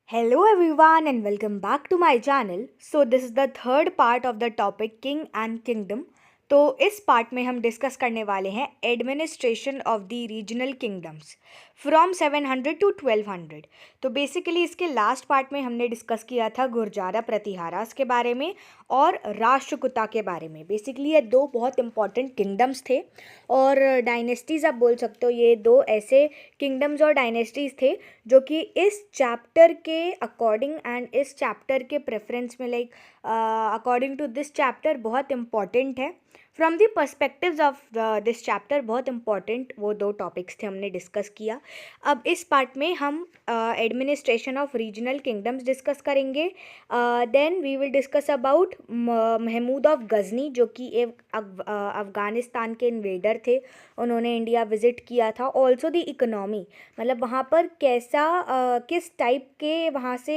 Hello everyone and welcome back to my channel. So this is the third part of the topic King and Kingdom. तो इस part में हम discuss करने वाले हैं administration of the regional kingdoms from 700 to 1200। तो basically इसके last part में हमने डिस्कस किया था गुर्जारा प्रतिहारास के बारे में और राष्ट्रकूटा के बारे में। बेसिकली ये दो बहुत इंपॉर्टेंट किंगडम्स थे और डायनेस्टीज़ आप बोल सकते हो। ये दो ऐसे किंगडम्स और डायनेस्टीज़ थे जो कि इस चैप्टर के अकॉर्डिंग एंड इस चैप्टर के प्रेफरेंस में अकॉर्डिंग टू दिस चैप्टर बहुत इंपॉर्टेंट है। From the perspectives of this chapter बहुत इंपॉर्टेंट वो दो टॉपिक्स थे, हमने डिस्कस किया। अब इस पार्ट में हम administration of regional kingdoms discuss करेंगे। Then we will discuss about Mahmud of Ghazni, जो कि एक अफ़गानिस्तान के इन्वेडर थे। उन्होंने इंडिया विज़िट किया था। ऑल्सो द इकोनॉमी, मतलब वहाँ पर कैसा किस टाइप के वहाँ से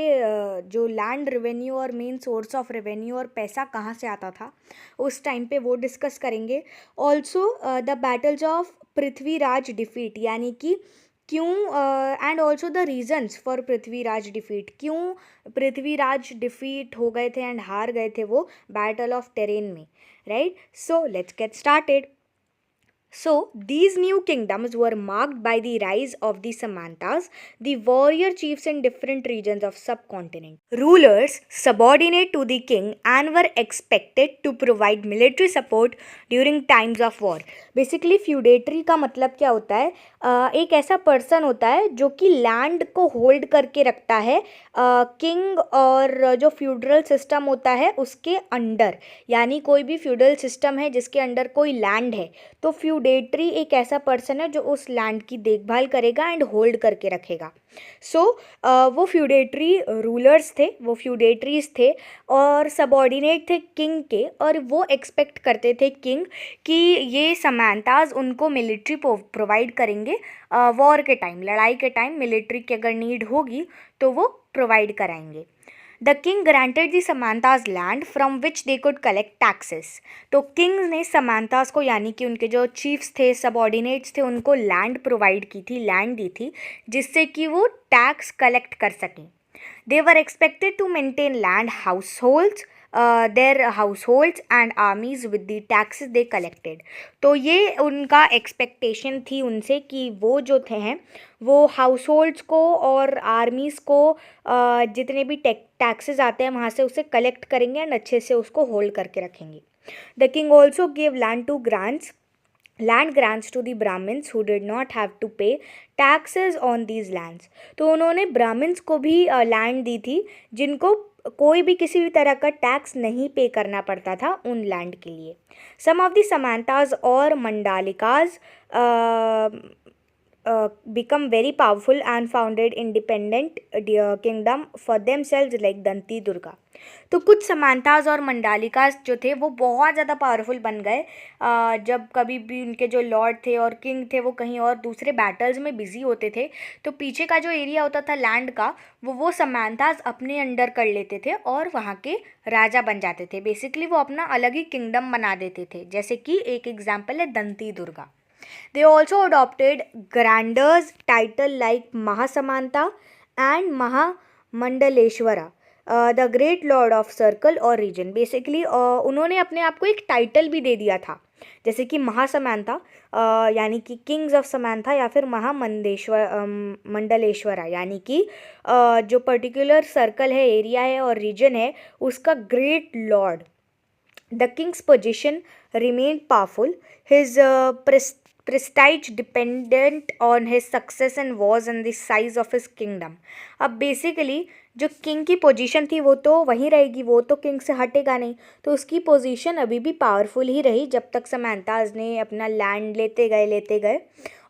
जो लैंड रेवेन्यू और मेन सोर्स ऑफ रेवेन्यू और पैसा कहाँ से आता था उस टाइम पे, वो डिस्कस करेंगे। Also the battles of Prithviraj defeat, यानी कि क्यों and also the reasons for Prithviraj defeat, क्यों पृथ्वीराज डिफीट हो गए थे एंड हार गए थे वो बैटल ऑफ टेरेन में, right. So let's get started. So, these new kingdoms were marked by the rise of the Samantas, the warrior chiefs in different regions of subcontinent. Rulers subordinate to the king and were expected to provide military support during times of war. Basically, feudatory का मतलब क्या होता है? एक ऐसा person होता है जो कि लैंड को होल्ड करके रखता है किंग और जो फ्यूडरल सिस्टम होता है उसके अंडर, यानी कोई भी फ्यूडल सिस्टम है जिसके अंडर कोई लैंड है तो फ्यूडेटरी एक ऐसा पर्सन है जो उस लैंड की देखभाल करेगा एंड होल्ड करके रखेगा। सो वो फ्यूडेटरी रूलर्स थे, वो फ्यूडेटरीज थे और सबॉर्डिनेट थे किंग के, और वो एक्सपेक्ट करते थे किंग कि ये समानताज उनको मिलिट्री प्रोवाइड करेंगे वॉर के टाइम, लड़ाई के टाइम मिलिट्री की अगर नीड होगी तो वो प्रोवाइड कराएंगे। The king granted the samantas land from which they could collect taxes. तो किंग ने समानताज को, यानी कि उनके जो चीफ्स थे, सबॉर्डिनेट्स थे, उनको लैंड प्रोवाइड की थी, लैंड दी थी जिससे कि वो टैक्स कलेक्ट कर सकें। They were expected to maintain land house their house and armies with the taxes they collected. तो ये उनका एक्सपेक्टेशन थी उनसे कि वो जो थे हैं वो हाउस होल्ड्स को और आर्मीज़ को जितने भी टैक्सेस आते हैं वहाँ से उसे कलेक्ट करेंगे एंड अच्छे से उसको होल्ड करके रखेंगे। The king also give land grants to the Brahmins who did not have to pay taxes on these lands. तो उन्होंने ब्राह्मण्स को भी लैंड दी थी जिनको कोई भी किसी भी तरह का टैक्स नहीं पे करना पड़ता था उन लैंड के लिए। सम ऑफ द समांताज और मंडालिकाज become very powerful and founded independent kingdom for themselves like दंती दुर्गा। तो कुछ समानताज और मंडालिकाज जो थे वो बहुत ज़्यादा पावरफुल बन गए जब कभी भी उनके जो लॉर्ड थे और किंग थे वो कहीं और दूसरे बैटल्स में बिजी होते थे तो पीछे का जो एरिया होता था लैंड का वो समानताज अपने अंडर कर लेते थे और वहाँ के राजा बन जाते थे। बेसिकली वो अपना अलग ही किंगडम बना देते थे, जैसे कि एक एग्जाम्पल है दंती Durga. They also adopted granders title like Mahasamanta and Mahamandaleshwara, the great lord of circle और region। बेसिकली उन्होंने अपने आप को एक टाइटल भी दे दिया था, जैसे कि महासमांता यानी कि किंग्स ऑफ समांथा, या फिर मंडलेश्वरा यानी कि जो पर्टिकुलर सर्कल है, एरिया है और रीजन है उसका great Lord. The king's position remained powerful. His prestige dependent on his success in wars and the size of his kingdom. अब बेसिकली जो किंग की पोजीशन थी वो तो वहीं रहेगी, वो तो किंग से हटेगा नहीं, तो उसकी पोजीशन अभी भी पावरफुल ही रही जब तक समांताज ने अपना लैंड लेते गए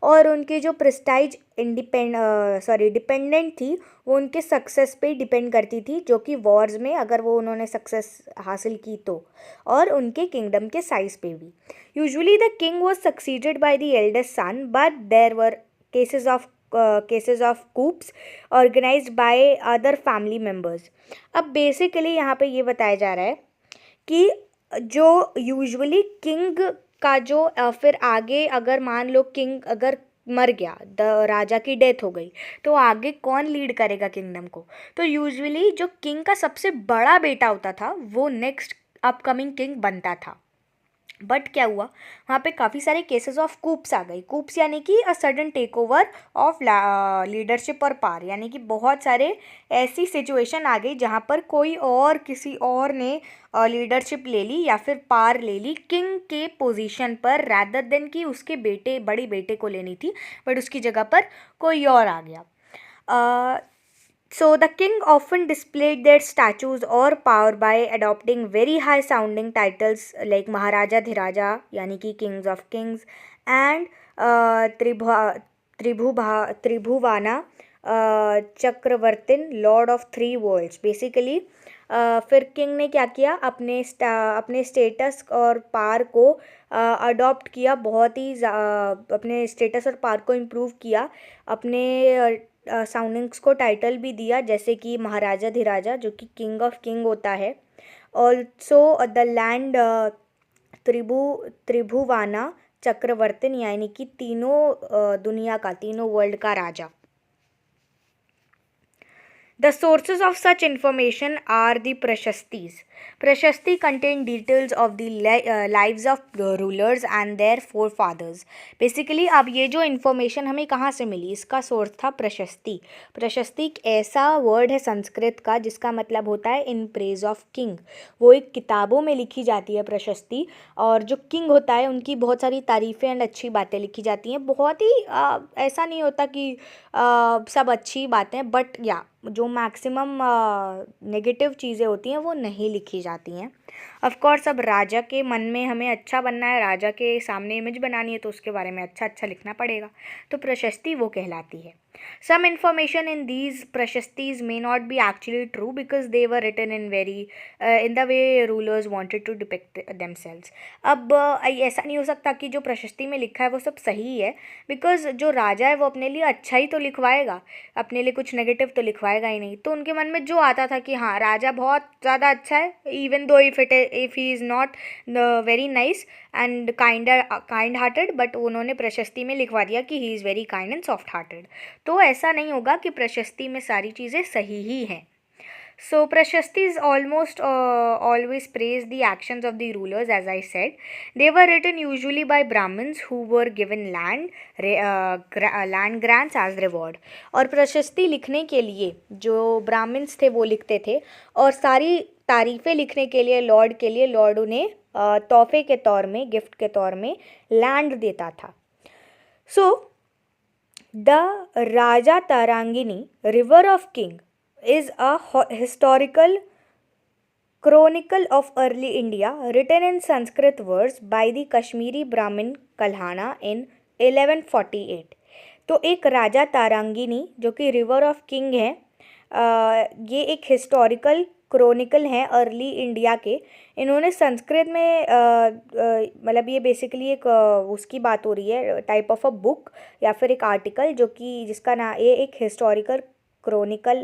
और उनकी जो प्रेस्टाइज डिपेंडेंट थी वो उनके सक्सेस पे डिपेंड करती थी, जो कि वॉर्स में अगर वो उन्होंने सक्सेस हासिल की तो, और उनके किंगडम के साइज पे भी। Usually the king was succeeded by the eldest son but there were cases of coups organized by other family members. अब बेसिकली यहाँ पे ये बताया जा रहा है कि जो यूजुअली किंग का जो फिर आगे अगर मान लो किंग अगर मर गया, द राजा की डेथ हो गई, तो आगे कौन लीड करेगा किंगडम को? तो यूजुअली जो किंग का सबसे बड़ा बेटा होता था वो नेक्स्ट अपकमिंग किंग बनता था। बट क्या हुआ, वहाँ पे काफ़ी सारे केसेस ऑफ कूप्स आ गई। कूप्स यानी कि a sudden take over of leadership और पावर, यानी कि बहुत सारे ऐसी सिचुएशन आ गई जहाँ पर कोई और किसी और ने लीडरशिप ले ली या फिर पावर ले ली किंग के पोजीशन पर, रैदर देन कि उसके बेटे बड़ी बेटे को लेनी थी, बट उसकी जगह पर कोई और आ गया। So the king often displayed their status or power by adopting very high sounding titles like Maharaja Dhiraja यानी कि Kings of Kings and Tribhuvana Chakravartin lord of three worlds. Basically फिर किंग ने क्या किया, अपने स्टेटस और पावर को अडॉप्ट किया, बहुत ही अपने स्टेटस और पावर को इम्प्रूव किया, अपने साउंडिंग्स को टाइटल भी दिया, जैसे कि महाराजा धीराजा जो कि किंग ऑफ किंग होता है। ऑल्सो द लैंड त्रिभुवाना चक्रवर्तिन यानी कि तीनों दुनिया का, तीनों वर्ल्ड का राजा। The sources of such information are the Prashastis. Prashasti contain details of the lives of the rulers and their forefathers. Basically अब ये जो information हमें कहाँ से मिली, इसका सोर्स था प्रशस्ति। प्रशस्ति एक ऐसा वर्ड है संस्कृत का जिसका मतलब होता है इन प्रेज ऑफ किंग। वो एक किताबों में लिखी जाती है प्रशस्ति, और जो किंग होता है उनकी बहुत सारी तारीफ़ें एंड अच्छी बातें लिखी जाती हैं। बहुत ही ऐसा नहीं होता कि सब अच्छी बातें, बट या जो मैक्सिमम नेगेटिव चीज़ें होती हैं वो नहीं लिखी जाती हैं। ऑफ कोर्स अब राजा के मन में हमें अच्छा बनना है, राजा के सामने इमेज बनानी है, तो उसके बारे में अच्छा अच्छा लिखना पड़ेगा, तो प्रशस्ति वो कहलाती है। Some information in these prashastis may not be actually true because they were written in the way rulers wanted to depict themselves. अब ऐसा नहीं हो सकता कि जो प्रशस्ति में लिखा है वो सब सही है, बिकॉज जो राजा है वो अपने लिए अच्छा ही तो लिखवाएगा, अपने लिए कुछ नेगेटिव तो लिखवाएगा ही नहीं। तो उनके मन में जो आता था कि हाँ राजा बहुत ज़्यादा अच्छा है, even though if he is not very nice and kind hearted, but उन्होंने प्रशस्ति में लिखवा दिया कि he is very kind and soft hearted. तो ऐसा नहीं होगा कि प्रशस्ति में सारी चीज़ें सही ही हैं। So Prashastis almost always praise the actions of the rulers, as I said. They were written usually by Brahmins who were given land grants as reward. और प्रशस्ति लिखने के लिए जो ब्राह्मण्स थे वो लिखते थे, और सारी तारीफ़ें लिखने के लिए लॉर्ड उन्हें तोहफे के तौर में, गिफ्ट के तौर में लैंड देता था। So the Raja Tarangini River of King is a historical chronicle of early India written in Sanskrit verse by the Kashmiri Brahmin Kalhana in 1148। तो एक राजा तारांगिनी जो कि रिवर ऑफ किंग है, ये एक हिस्टोरिकल क्रोनिकल हैं अर्ली इंडिया के। इन्होंने संस्कृत में मतलब ये बेसिकली एक उसकी बात हो रही है, टाइप ऑफ अ बुक या फिर एक आर्टिकल, जो कि जिसका ना ये एक हिस्टोरिकल क्रोनिकल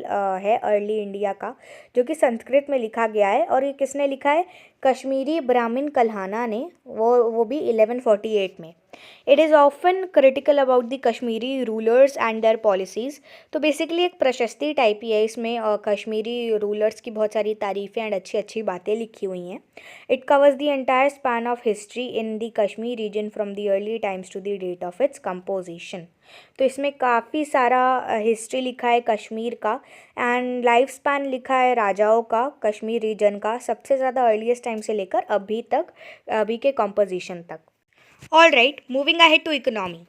है अर्ली इंडिया का, जो कि संस्कृत में लिखा गया है। और ये किसने लिखा है? कश्मीरी ब्राह्मण कल्हाना ने, वो भी 1148 में। It is often critical about the Kashmiri rulers and their policies. तो बेसिकली एक प्रशस्ति टाइप ही है, इसमें कश्मीरी रूलर्स की बहुत सारी तारीफ़ें एंड अच्छी अच्छी बातें लिखी हुई हैं। It covers the entire span of history in the Kashmir region from the early times to the date of its composition. तो इसमें काफ़ी सारा हिस्ट्री लिखा है कश्मीर का, एंड लाइफ स्पैन लिखा है राजाओं का कश्मीर रीजन का, सबसे ज़्यादा अर्लीस्ट टाइम से लेकर अभी के कंपोजिशन तक। All right, moving ahead to economy.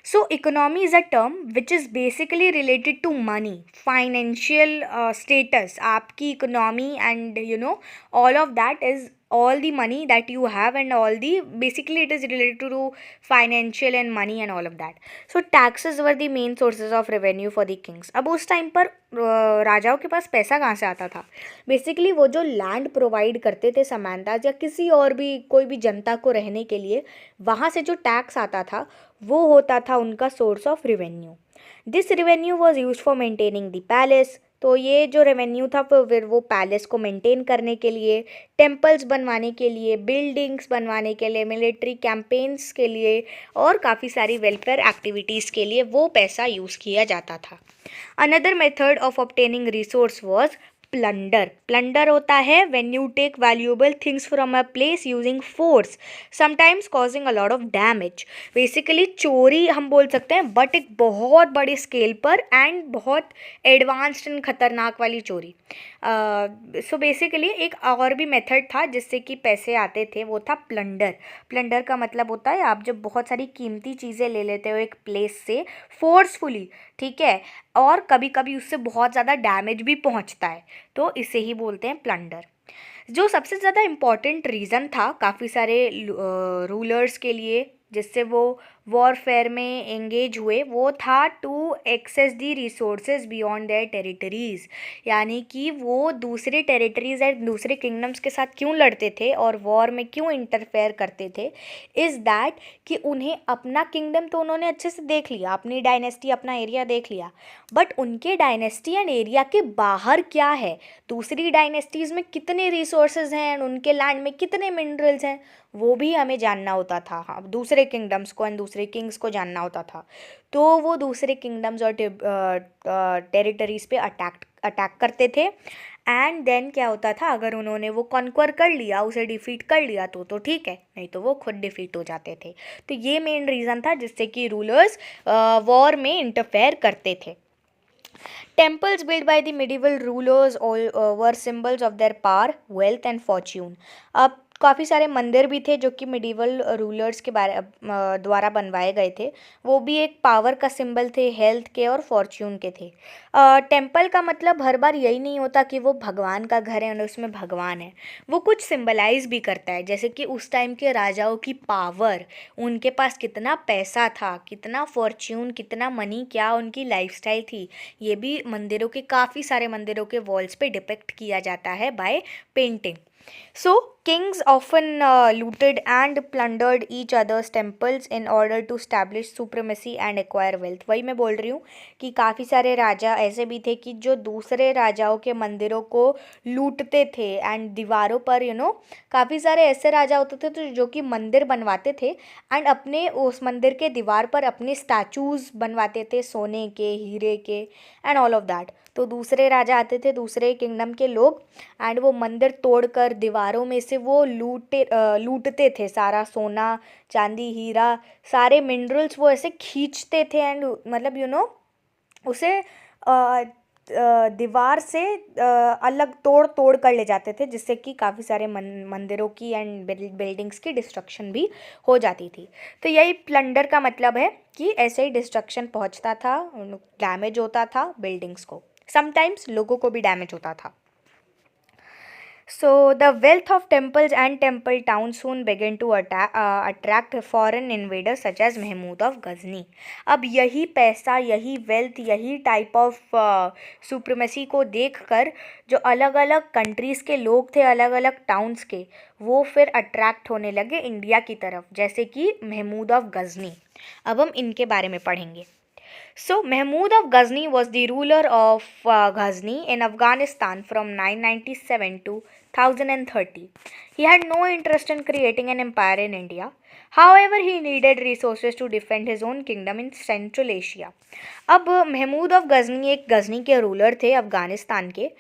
So economy is a term which is basically related to money, financial status, आपकी economy, and all of that is all the money that you have, and all the basically it is related to financial and money and all of that. So taxes were the main sources of revenue for the kings. अब उस time पर राजाओं के पास पैसा कहाँ से आता था? बेसिकली वो जो लैंड प्रोवाइड करते थे समानता या किसी और भी कोई भी जनता को रहने के लिए, वहाँ से जो टैक्स आता था वो होता था उनका source of revenue. This revenue was use for maintaining the palace, तो ये जो रेवेन्यू था फिर वो पैलेस को मेंटेन करने के लिए, टेम्पल्स बनवाने के लिए, बिल्डिंग्स बनवाने के लिए, मिलिट्री कैंपेन्स के लिए और काफ़ी सारी वेलफेयर एक्टिविटीज़ के लिए वो पैसा यूज़ किया जाता था। Another method of obtaining resource was plunder. Plunder होता है when you take valuable things from a place using force, sometimes causing a lot of damage. Basically चोरी हम बोल सकते हैं, बट एक बहुत बड़े स्केल पर एंड बहुत एडवांस्ड एंड खतरनाक वाली चोरी। सो बेसिकली एक और भी मेथड था जिससे कि पैसे आते थे, वो था प्लंडर। प्लंडर का मतलब होता है आप जब बहुत सारी कीमती चीज़ें ले लेते हो एक प्लेस से फोर्सफुली, ठीक है, और कभी कभी उससे बहुत ज़्यादा डैमेज भी पहुंचता है, तो इसे ही बोलते हैं प्लंडर। जो सबसे ज़्यादा इम्पॉर्टेंट रीज़न था काफ़ी सारे रूलर्स के लिए जिससे वो वॉरफेयर में एंगेज हुए, वो था to access the resources beyond their territories. यानी कि वो दूसरे टेरिटरीज़ एंड दूसरे किंगडम्स के साथ क्यों लड़ते थे और वॉर में क्यों इंटरफेयर करते थे, इज़ दैट कि उन्हें अपना किंगडम तो उन्होंने अच्छे से देख लिया, अपनी डायनेस्टी अपना एरिया देख लिया, बट उनके डायनेस्टी एंड एरिया के बाहर क्या है, दूसरी डायनेस्टीज़ में कितने रिसोर्सेज हैं एंड उनके लैंड में कितने मिनरल्स हैं, वो भी हमें जानना होता था। हाँ, दूसरे किंगडम्स को एंड दूसरे किंग्स को जानना होता था। तो वो दूसरे किंगडम्स और टेरिटरीज पे अटैक करते थे एंड देन क्या होता था, अगर उन्होंने वो कॉन्क्वर कर लिया, उसे डिफीट कर लिया तो ठीक है, नहीं तो वो खुद डिफीट हो जाते थे। तो ये मेन रीज़न था जिससे कि रूलर्स वॉर में इंटरफेयर करते थे। Temples built by the medieval rulers all were symbols of their power, wealth and fortune. अब काफ़ी सारे मंदिर भी थे जो कि मिडिवल रूलर्स के द्वारा बनवाए गए थे, वो भी एक पावर का सिंबल थे, हेल्थ के और फॉर्च्यून के थे। टेम्पल का मतलब हर बार यही नहीं होता कि वो भगवान का घर है और उसमें भगवान है, वो कुछ सिंबलाइज भी करता है, जैसे कि उस टाइम के राजाओं की पावर, उनके पास कितना पैसा था, कितना फॉर्च्यून, कितना मनी, क्या उनकी लाइफस्टाइल थी, ये भी मंदिरों के काफ़ी सारे मंदिरों के वॉल्स पे डिपिक्ट किया जाता है by painting. So, kings often looted and plundered each other's temples in order to establish supremacy and acquire wealth. वही मैं बोल रही हूँ कि काफ़ी सारे राजा ऐसे भी थे कि जो दूसरे राजाओं के मंदिरों को लूटते थे एंड दीवारों पर काफ़ी सारे ऐसे राजा होते थे तो जो कि मंदिर बनवाते थे एंड अपने उस मंदिर के दीवार पर अपने स्टैचूज़ बनवाते थे सोने के, हीरे के एंड ऑल ऑफ दैट। तो दूसरे राजा आते थे, दूसरे किंगडम के लोग, एंड वो मंदिर तोड़कर दीवारों में से वो लूटते थे सारा सोना, चांदी, हीरा, सारे मिनरल्स वो ऐसे खींचते थे एंड मतलब उसे दीवार से अलग तोड़ तोड़ कर ले जाते थे, जिससे कि काफ़ी सारे मंदिरों की एंड बिल्डिंग्स की डिस्ट्रक्शन भी हो जाती थी। तो यही प्लंडर का मतलब है कि ऐसे ही डिस्ट्रक्शन पहुंचता था, डैमेज होता था बिल्डिंग्स को, समटाइम्स लोगों को भी डैमेज होता था। So the wealth of temples and temple towns soon began to attract foreign invaders such as Mahmud of Ghazni. अब यही पैसा, यही वेल्थ, यही टाइप ऑफ सुप्रीमेसी को देखकर जो अलग अलग कंट्रीज़ के लोग थे, अलग अलग टाउन्स के, वो फिर अट्रैक्ट होने लगे इंडिया की तरफ, जैसे कि महमूद ऑफ गज़नी। अब हम इनके बारे में पढ़ेंगे। So, Mahmud of Ghazni was the ruler of Ghazni in Afghanistan from 997 to 1030. He had no interest in creating an empire in India. However, he needed resources to defend his own kingdom in Central Asia. अब Mahmood of Ghazni एक गज़नी के ruler थे अफ़गानिस्तान के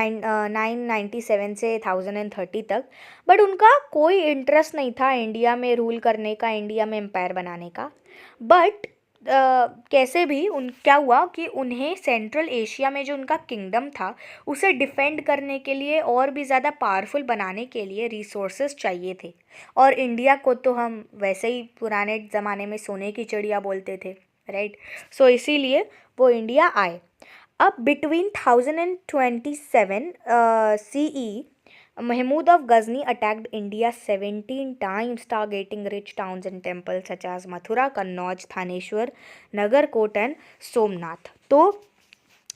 997 से 1030 तक, but उनका कोई interest नहीं था इंडिया में रूल करने का, इंडिया में एम्पायर बनाने का। बट कैसे भी क्या हुआ कि उन्हें सेंट्रल एशिया में जो उनका किंगडम था उसे डिफेंड करने के लिए और भी ज़्यादा पावरफुल बनाने के लिए रिसोर्सेज चाहिए थे, और इंडिया को तो हम वैसे ही पुराने ज़माने में सोने की चिड़िया बोलते थे, राइट। सो इसीलिए वो इंडिया आए। अब between 1027 CE, Mahmud of Ghazni attacked India 17 times, targeting rich towns and temples such as Mathura, Kannauj, Thaneshwar, Nagarkot and Somnath. तो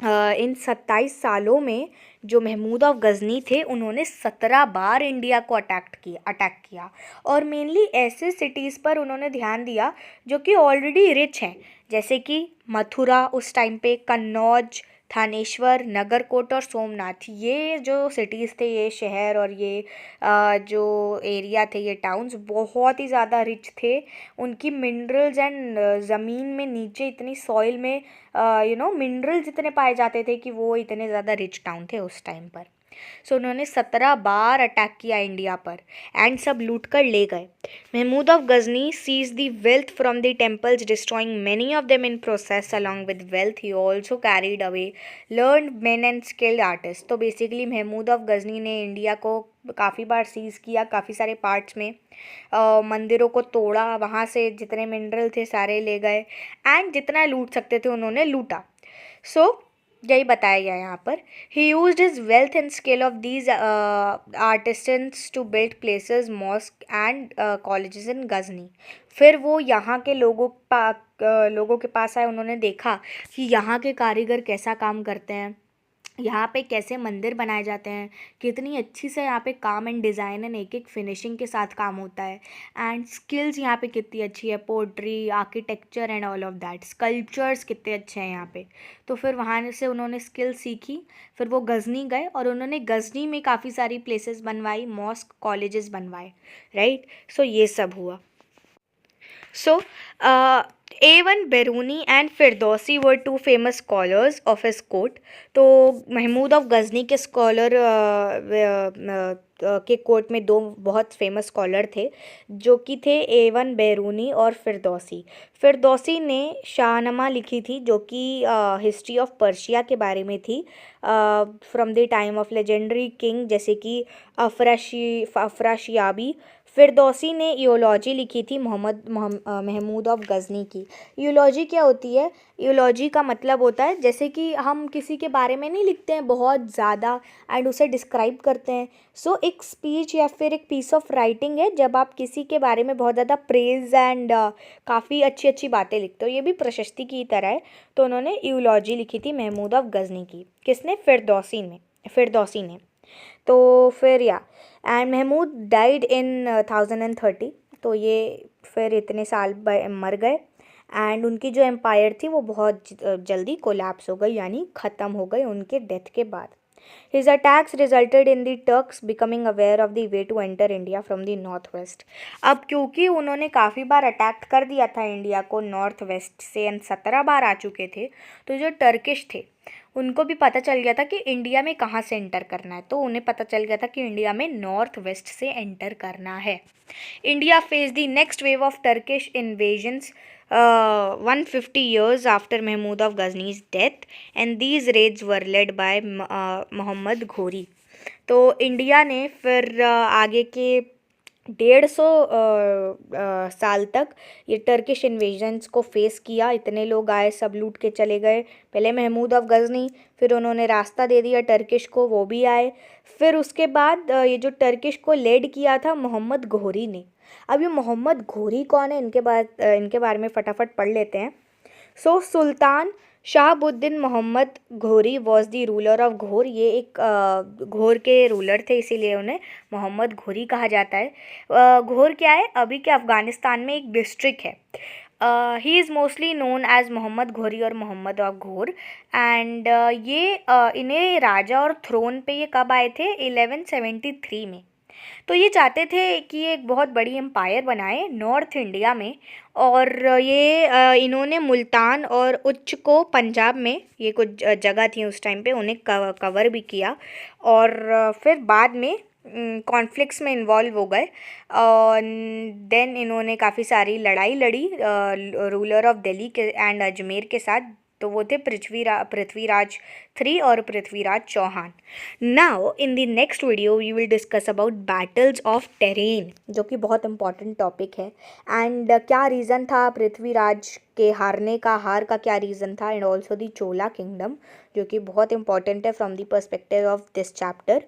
इन 27 सालों में जो महमूद ऑफ गज़नी थे उन्होंने 17 बार इंडिया को अटैक किया और मेनली ऐसे सिटीज़ पर उन्होंने ध्यान दिया जो कि ऑलरेडी रिच हैं, जैसे कि मथुरा उस टाइम पे, कन्नौज, थानेश्वर, नगरकोट और सोमनाथ, ये जो सिटीज़ थे, ये शहर और ये जो एरिया थे, ये टाउन्स बहुत ही ज़्यादा रिच थे। उनकी मिनरल्स एंड ज़मीन में नीचे इतनी सॉइल में मिनरल्स इतने पाए जाते थे कि वो इतने ज़्यादा रिच टाउन थे उस टाइम पर। सो उन्होंने 17 बार अटैक किया इंडिया पर एंड सब लूट कर ले गए। Mahmud of Ghazni seize the wealth from the temples, destroying many of them in process. Along with wealth he also carried away learned man and skilled artist. तो बेसिकली महमूद ऑफ गजनी ने इंडिया को काफ़ी बार सीज़ किया, काफ़ी सारे पार्ट्स में मंदिरों को तोड़ा, वहाँ से जितने मिनरल थे सारे ले गए एंड जितना लूट सकते थे उन्होंने लूटा। सो यही बताया गया यहाँ पर। He used his wealth and skill of these artisans to build places, mosque and colleges in Ghazni. फिर वो यहाँ के लोगों के पास आए, उन्होंने देखा कि यहाँ के कारीगर कैसा काम करते हैं, यहाँ पे कैसे मंदिर बनाए जाते हैं, कितनी अच्छी से यहाँ पे काम एंड डिज़ाइन एंड एक एक फिनिशिंग के साथ काम होता है एंड स्किल्स यहाँ पे कितनी अच्छी है, pottery, architecture and all of that, sculptures कितने अच्छे हैं यहाँ पे। तो फिर वहाँ से उन्होंने स्किल सीखी। फिर वो गज़नी गए और उन्होंने गज़नी में काफ़ी सारी प्लेसेस बनवाई, मॉस्क, कॉलेजेस बनवाए, राइट। सो ये सब हुआ। So, A1 Biruni and Firdausi were two famous scholars of his court. तो महमूद ऑफ गज़नी के स्कॉलर के कोर्ट में दो बहुत फेमस स्कॉलर थे जो कि थे A1 बैरूनी और फिरदौसी ने शाहनामा लिखी थी जो कि हिस्ट्री ऑफ पर्शिया के बारे में थी, from the time of legendary king जैसे कि अफराशियाबी। फिरदौसी ने ईओलॉजी लिखी थी महमूद ऑफ गज़नी की। ईओलॉजी क्या होती है? ईओलॉजी का मतलब होता है जैसे कि हम किसी के बारे में नहीं लिखते हैं बहुत ज़्यादा एंड उसे डिस्क्राइब करते हैं। सो एक स्पीच या फिर एक पीस ऑफ राइटिंग है जब आप किसी के बारे में बहुत ज़्यादा प्रेज एंड काफ़ी अच्छी अच्छी बातें लिखते हो, ये भी प्रशस्ति की तरह है। तो उन्होंने ईओलॉजी लिखी थी महमूद ऑफ गज़नी की। किसने? फिरदौसी ने। तो फिर एंड महमूद डाइड इन 1030। तो ये फिर इतने साल मर गए एंड उनकी जो एम्पायर थी वो बहुत जल्दी कोलैप्स हो गई, यानी ख़त्म हो गई उनके डेथ के बाद। His attacks resulted in the Turks becoming aware of the way to enter India from the north west। अब क्योंकि उन्होंने काफ़ी बार अटैक कर दिया था इंडिया को नॉर्थ वेस्ट से एंड 17 बार आ चुके थे, तो जो टर्किश थे उनको भी पता चल गया था कि इंडिया में कहाँ से एंटर करना है। तो उन्हें पता चल गया था कि इंडिया में नॉर्थ वेस्ट से एंटर करना है। India face the next wave of Turkish invasions 150 years after Mahmud of Ghazni's death, and these raids were led by Mohammad Ghori. तो इंडिया ने फिर आगे के 150 साल तक ये टर्किश इन्वेजन्स को फेस किया। इतने लोग आए, सब लूट के चले गए। पहले महमूद ऑफ गज़नी, फिर उन्होंने रास्ता दे दिया टर्किश को, वो भी आए। फिर उसके बाद ये जो टर्किश को लेड किया था मोहम्मद घोरी ने। अब ये मोहम्मद घोरी कौन है, इनके बारे में फटाफट पढ़ लेते हैं। सो सुल्तान शाहबुद्दीन मोहम्मद घोरी वॉज द रूलर ऑफ घोर। ये एक घोर के रूलर थे, इसीलिए उन्हें मोहम्मद घोरी कहा जाता है। घोर क्या है? अभी के अफ़गानिस्तान में एक डिस्ट्रिक्ट है। He is mostly known as Mohammad Ghori और मोहम्मद ऑफ घोर एंड इन्हें राजा और थ्रोन पे ये कब आए थे? 1173 में। तो ये चाहते थे कि ये एक बहुत बड़ी एम्पायर बनाए नॉर्थ इंडिया में, और ये इन्होंने मुल्तान और उच्च को पंजाब में, ये कुछ जगह थी उस टाइम पे, उन्हें कवर भी किया। और फिर बाद में कॉन्फ्लिक्ट्स में इन्वॉल्व हो गए और देन इन्होंने काफ़ी सारी लड़ाई लड़ी रूलर ऑफ दिल्ली के एंड अजमेर के साथ। तो वो थे पृथ्वीराज III और Prithviraj Chauhan. Now in the next video we will discuss about battles of Tarain, जो कि बहुत इंपॉर्टेंट टॉपिक है एंड क्या रीज़न था पृथ्वीराज के हार का क्या रीज़न था, and also the Chola kingdom, जो कि बहुत इंपॉर्टेंट है from the perspective of this chapter.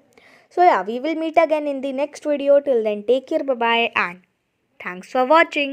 So yeah, we will meet again in the next video. Till then, take care, bye bye, and thanks for watching.